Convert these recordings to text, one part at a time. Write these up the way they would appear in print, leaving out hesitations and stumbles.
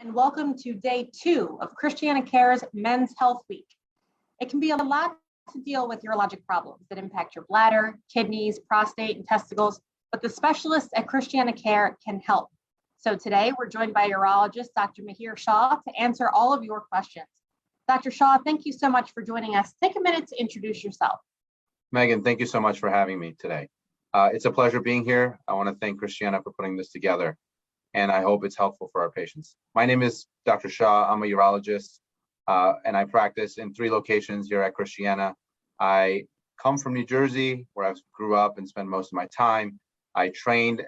and welcome to day 2 of ChristianaCare's Men's Health Week. It can be a lot to deal with urologic problems that impact your bladder, kidneys, prostate, and testicles, but the specialists at ChristianaCare can help. So today we're joined by urologist Dr. Mihir Shah to answer all of your questions. Dr. Shah, thank you so much for joining us. Take a minute to introduce yourself. Megan, thank you so much for having me today. It's a pleasure being here. I want to thank Christiana for putting this together, and I hope it's helpful for our patients. My name is Dr. Shah. I'm a urologist, and I practice in 3 locations here at Christiana. I come from New Jersey, where I grew up and spent most of my time. I trained,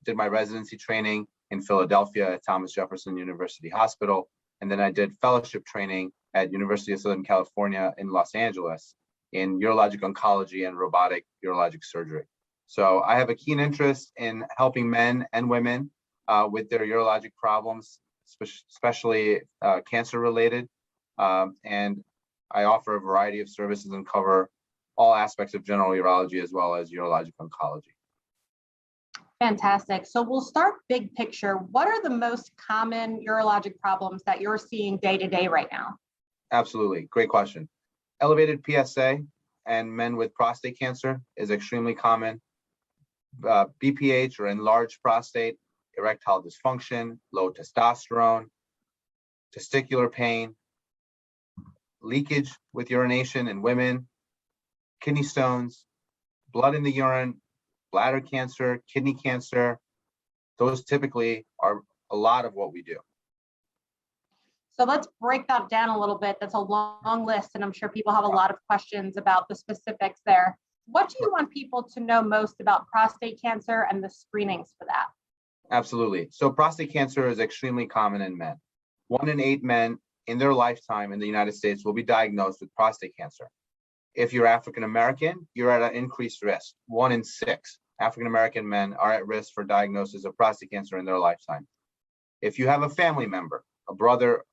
did my residency training in Philadelphia at Thomas Jefferson University Hospital, and then I did fellowship training at University of Southern California in Los Angeles in urologic oncology and robotic urologic surgery. So I have a keen interest in helping men and women with their urologic problems, especially cancer related. And I offer a variety of services and cover all aspects of general urology as well as urologic oncology. Fantastic. So we'll start big picture. What are the most common urologic problems that you're seeing day to day right now? Absolutely. Great question. Elevated PSA and men with prostate cancer is extremely common. BPH or enlarged prostate, erectile dysfunction, low testosterone, testicular pain, leakage with urination in women, kidney stones, blood in the urine, bladder cancer, kidney cancer. Those typically are a lot of what we do. So let's break that down a little bit. That's a long list, and I'm sure people have a lot of questions about the specifics there. What do you want people to know most about prostate cancer and the screenings for that? Absolutely. So prostate cancer is extremely common in men. 1 in 8 men in their lifetime in the United States will be diagnosed with prostate cancer. If you're African American, you're at an increased risk. 1 in 6 African American men are at risk for diagnosis of prostate cancer in their lifetime. If you have a family member, a brother,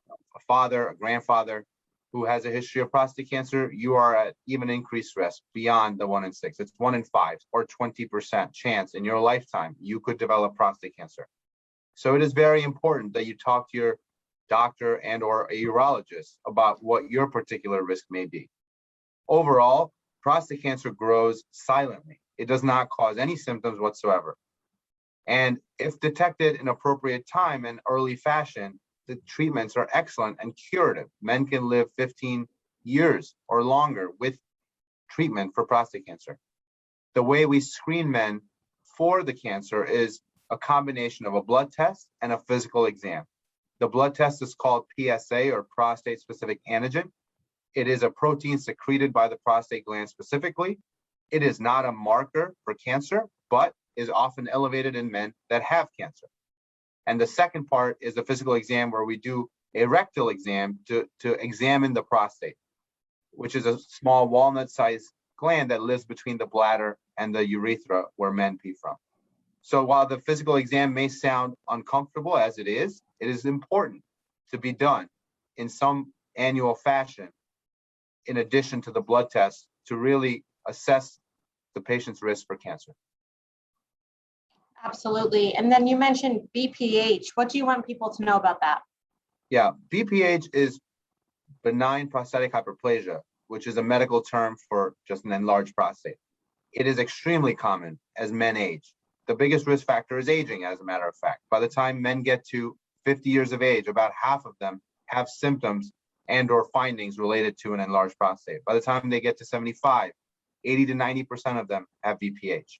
a father, a grandfather who has a history of prostate cancer, you are at even increased risk beyond the 1 in 6. It's 1 in 5 or 20% chance in your lifetime you could develop prostate cancer. So it is very important that you talk to your doctor and or a urologist about what your particular risk may be. Overall, prostate cancer grows silently. It does not cause any symptoms whatsoever. And if detected in appropriate time and early fashion, the treatments are excellent and curative. Men can live 15 years or longer with treatment for prostate cancer. The way we screen men for the cancer is a combination of a blood test and a physical exam. The blood test is called PSA, or prostate specific antigen. It is a protein secreted by the prostate gland specifically. It is not a marker for cancer, but is often elevated in men that have cancer. And the second part is the physical exam, where we do a rectal exam to examine the prostate, which is a small walnut-sized gland that lives between the bladder and the urethra where men pee from. So while the physical exam may sound uncomfortable, as it is important to be done in some annual fashion, in addition to the blood test, to really assess the patient's risk for cancer. Absolutely. And then you mentioned BPH. What do you want people to know about that? Yeah, BPH is benign prostatic hyperplasia, which is a medical term for just an enlarged prostate. It is extremely common as men age. The biggest risk factor is aging, as a matter of fact. By the time men get to 50 years of age, about half of them have symptoms and or findings related to an enlarged prostate. By the time they get to 75, 80 to 90% of them have BPH.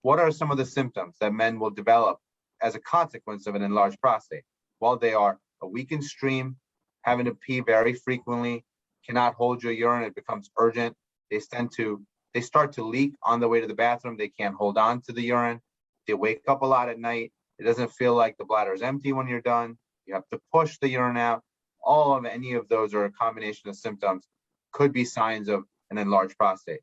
What are some of the symptoms that men will develop as a consequence of an enlarged prostate? Well, they are a weakened stream, having to pee very frequently, cannot hold your urine, it becomes urgent. They start to leak on the way to the bathroom. They can't hold on to the urine. They wake up a lot at night. It doesn't feel like the bladder is empty when you're done. You have to push the urine out. Any of those, or a combination of symptoms, could be signs of an enlarged prostate.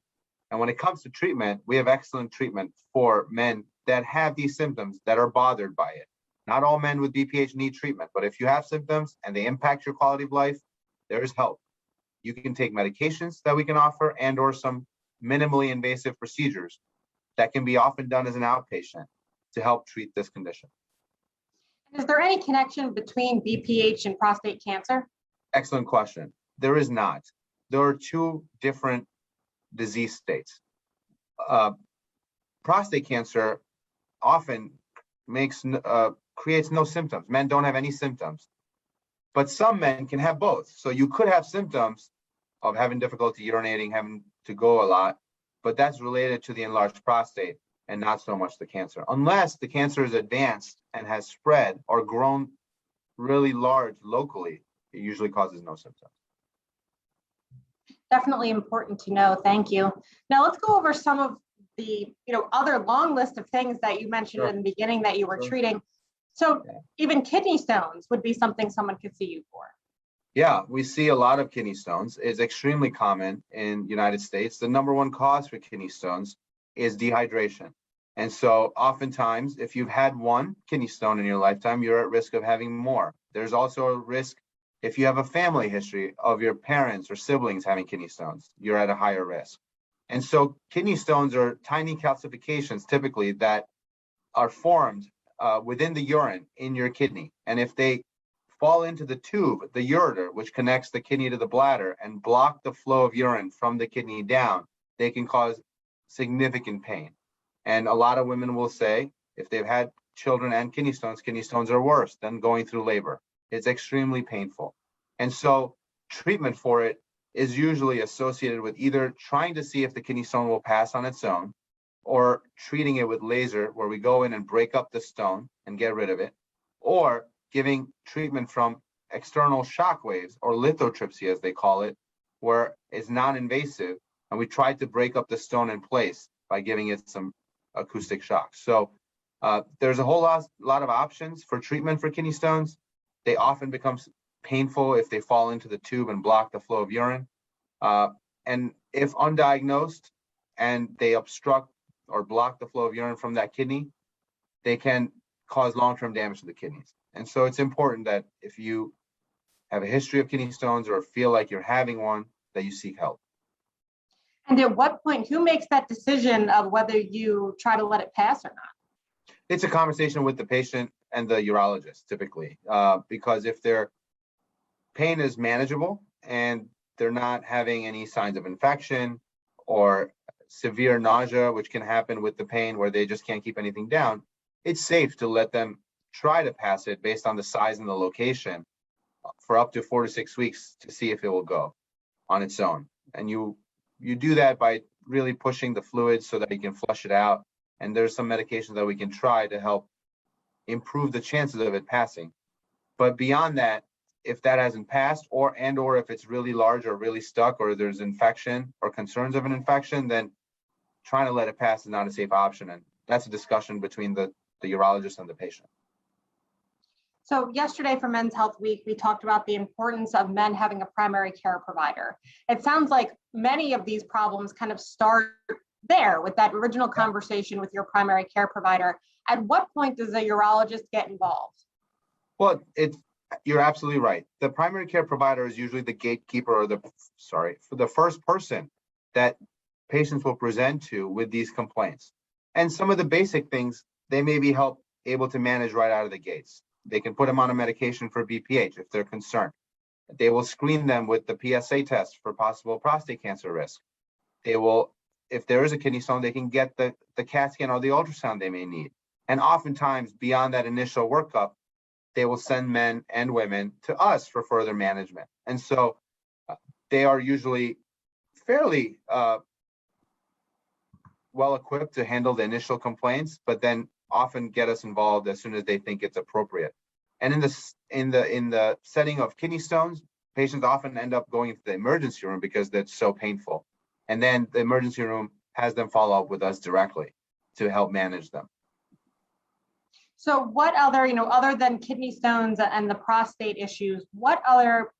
And when it comes to treatment, we have excellent treatment for men that have these symptoms, that are bothered by it. Not all men with BPH need treatment, but if you have symptoms and they impact your quality of life, there is help. You can take medications that we can offer and or some minimally invasive procedures that can be often done as an outpatient to help treat this condition. Is there any connection between BPH and prostate cancer? Excellent question. There is not. There are two different disease states. Prostate cancer often creates no symptoms. Men don't have any symptoms, but some men can have both. So you could have symptoms of having difficulty urinating, having to go a lot, but that's related to the enlarged prostate and not so much the cancer. Unless the cancer is advanced and has spread or grown really large locally, it usually causes no symptoms. Definitely important to know. Thank you. Now let's go over some of the other long list of things that you mentioned Sure. in the beginning that you were Sure. treating. So Yeah. even kidney stones would be something someone could see you for. Yeah, we see a lot of kidney stones. It's extremely common in the United States. The number one cause for kidney stones is dehydration. And so oftentimes, if you've had one kidney stone in your lifetime, you're at risk of having more. There's also a risk if you have a family history of your parents or siblings having kidney stones, you're at a higher risk. And so kidney stones are tiny calcifications typically that are formed within the urine in your kidney. And if they fall into the tube, the ureter, which connects the kidney to the bladder and block the flow of urine from the kidney down, they can cause significant pain. And a lot of women will say, if they've had children and kidney stones are worse than going through labor. It's extremely painful. And so treatment for it is usually associated with either trying to see if the kidney stone will pass on its own, or treating it with laser, where we go in and break up the stone and get rid of it, or giving treatment from external shock waves, or lithotripsy as they call it, where it's non-invasive, and we try to break up the stone in place by giving it some acoustic shock. So there's a whole lot of options for treatment for kidney stones. They often become painful if they fall into the tube and block the flow of urine. And if undiagnosed and they obstruct or block the flow of urine from that kidney, they can cause long-term damage to the kidneys. And so it's important that if you have a history of kidney stones or feel like you're having one, that you seek help. And at what point, who makes that decision of whether you try to let it pass or not? It's a conversation with the patient and the urologist typically, because if their pain is manageable and they're not having any signs of infection or severe nausea, which can happen with the pain where they just can't keep anything down, it's safe to let them try to pass it based on the size and the location for up to 4 to 6 weeks to see if it will go on its own. And you do that by really pushing the fluid so that you can flush it out. And there's some medications that we can try to help improve the chances of it passing. But beyond that, if that hasn't passed, or if it's really large or really stuck, or there's infection or concerns of an infection, then trying to let it pass is not a safe option. And that's a discussion between the urologist and the patient. So yesterday for Men's Health Week, we talked about the importance of men having a primary care provider. It sounds like many of these problems kind of start there with that original conversation with your primary care provider. At what point does a urologist get involved? Well, you're absolutely right. The primary care provider is usually the gatekeeper, or for the first person that patients will present to with these complaints. And some of the basic things they may be able to manage right out of the gates. They can put them on a medication for BPH if they're concerned. They will screen them with the PSA test for possible prostate cancer risk. They will, if there is a kidney stone, they can get the CAT scan or the ultrasound they may need. And oftentimes, beyond that initial workup, they will send men and women to us for further management. And so they are usually fairly well equipped to handle the initial complaints, but then often get us involved as soon as they think it's appropriate. And in the setting of kidney stones, patients often end up going into the emergency room because that's so painful. And then the emergency room has them follow up with us directly to help manage them. So what other, other than kidney stones and the prostate issues, what other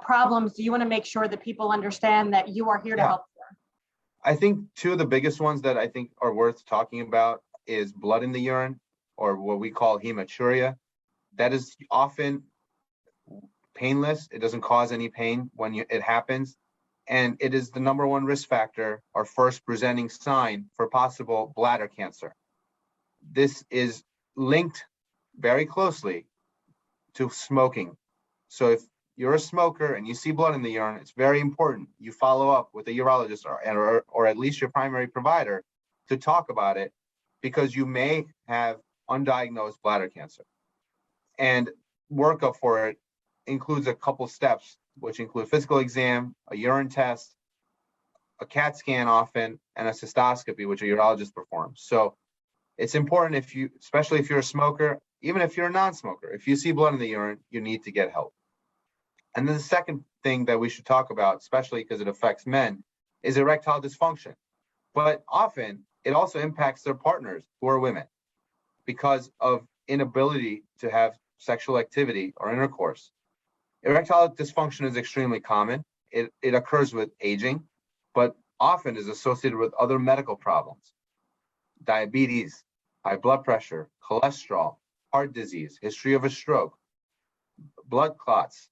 problems do you want to make sure that people understand that you are here to help for? I think two of the biggest ones that I think are worth talking about is blood in the urine, or what we call hematuria. That is often painless. It doesn't cause any pain when it happens. And it is the number one risk factor or first presenting sign for possible bladder cancer. This is linked very closely to smoking. So if you're a smoker and you see blood in the urine, it's very important you follow up with a urologist or at least your primary provider to talk about it, because you may have undiagnosed bladder cancer. And workup for it includes a couple steps, which include physical exam, a urine test, a CAT scan often, and a cystoscopy, which a urologist performs. So it's important especially if you're a smoker, even if you're a non-smoker, if you see blood in the urine, you need to get help. And then the second thing that we should talk about, especially because it affects men, is erectile dysfunction. But often it also impacts their partners who are women because of inability to have sexual activity or intercourse. Erectile dysfunction is extremely common. It occurs with aging, but often is associated with other medical problems: diabetes, high blood pressure, cholesterol, heart disease, history of a stroke, blood clots.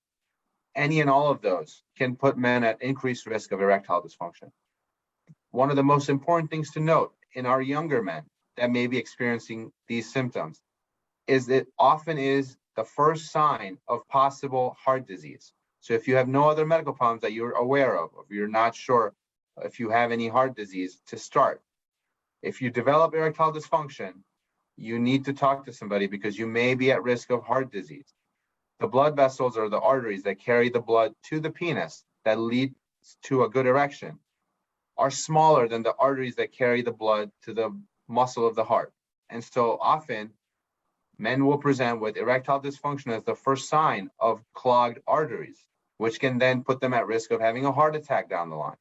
Any and all of those can put men at increased risk of erectile dysfunction. One of the most important things to note in our younger men that may be experiencing these symptoms is that often is the first sign of possible heart disease. So if you have no other medical problems that you're aware of, if you're not sure if you have any heart disease, to start. If you develop erectile dysfunction, you need to talk to somebody because you may be at risk of heart disease. The blood vessels or the arteries that carry the blood to the penis that lead to a good erection are smaller than the arteries that carry the blood to the muscle of the heart. And so often men will present with erectile dysfunction as the first sign of clogged arteries, which can then put them at risk of having a heart attack down the line.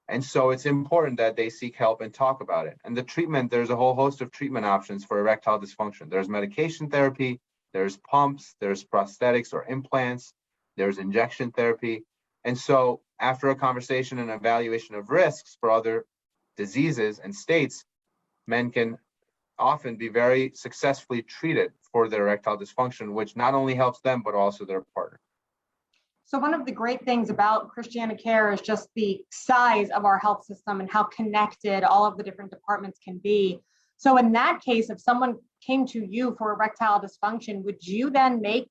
And so it's important that they seek help and talk about it. And the treatment, there's a whole host of treatment options for erectile dysfunction. There's medication therapy, there's pumps, there's prosthetics or implants, there's injection therapy. And so after a conversation and evaluation of risks for other diseases and states, men can often be very successfully treated for their erectile dysfunction, which not only helps them, but also their partner. So one of the great things about ChristianaCare is just the size of our health system and how connected all of the different departments can be. So in that case, if someone came to you for erectile dysfunction, would you then make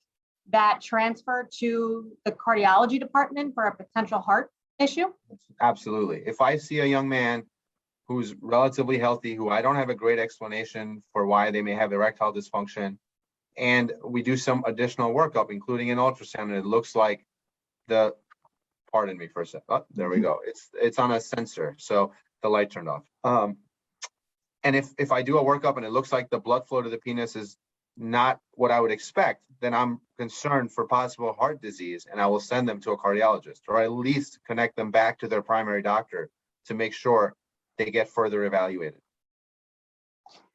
that transfer to the cardiology department for a potential heart issue? Absolutely. If I see a young man who's relatively healthy, who I don't have a great explanation for why they may have erectile dysfunction, and we do some additional workup, including an ultrasound, and it looks like pardon me for a second. Oh, there we go. It's on a sensor, so the light turned off. And if I do a workup and it looks like the blood flow to the penis is not what I would expect, then I'm concerned for possible heart disease, and I will send them to a cardiologist, or at least connect them back to their primary doctor to make sure they get further evaluated.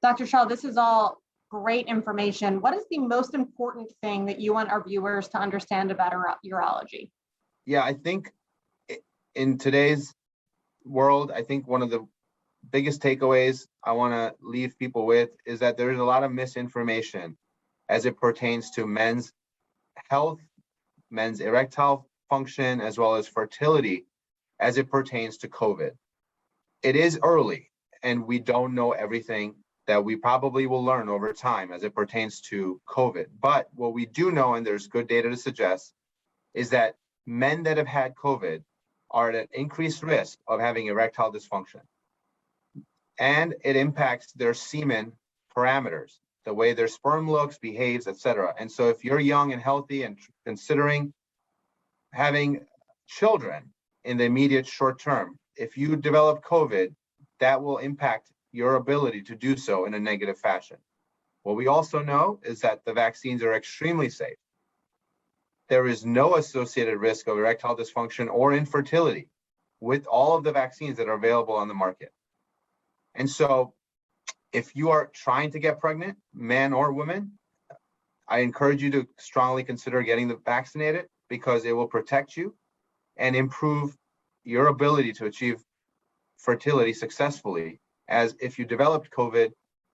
Dr. Shah, this is all great information. What is the most important thing that you want our viewers to understand about urology? Yeah, I think in today's world, I think one of the biggest takeaways I want to leave people with is that there's a lot of misinformation as it pertains to men's health, men's erectile function, as well as fertility as it pertains to COVID. It is early and we don't know everything that we probably will learn over time as it pertains to COVID. But what we do know, and there's good data to suggest, is that men that have had COVID are at an increased risk of having erectile dysfunction. And it impacts their semen parameters, the way their sperm looks, behaves, etc. And so if you're young and healthy and considering having children in the immediate short term, if you develop COVID, that will impact your ability to do so in a negative fashion. What we also know is that the vaccines are extremely safe. There is no associated risk of erectile dysfunction or infertility with all of the vaccines that are available on the market. And so if you are trying to get pregnant, man or woman, I encourage you to strongly consider getting vaccinated because it will protect you and improve your ability to achieve fertility successfully. As if you developed COVID,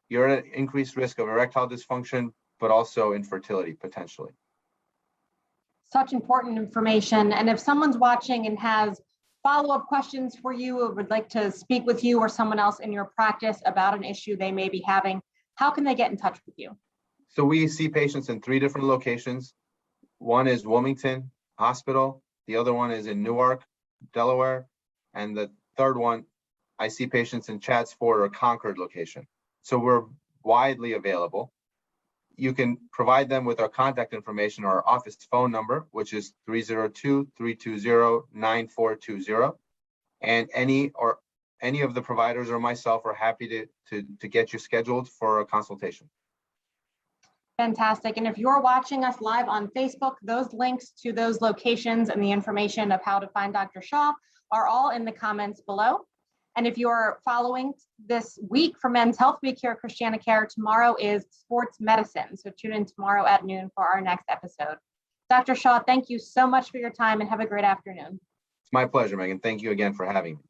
you're at an increased risk of erectile dysfunction, but also infertility potentially. Such important information. And if someone's watching and has follow-up questions for you or would like to speak with you or someone else in your practice about an issue they may be having, how can they get in touch with you? So we see patients in 3 different locations. One is Wilmington Hospital, the other one is in Newark, Delaware, and the third one, I see patients in Chatsford or Concord location. So we're widely available. You can provide them with our contact information or our office phone number, which is 302-320-9420. And any of the providers or myself are happy to get you scheduled for a consultation. Fantastic. And if you're watching us live on Facebook, those links to those locations and the information of how to find Dr. Shah are all in the comments below. And if you're following this week for Men's Health Week here at ChristianaCare, tomorrow is sports medicine. So tune in tomorrow at noon for our next episode. Dr. Shah, thank you so much for your time and have a great afternoon. It's my pleasure, Megan. Thank you again for having me.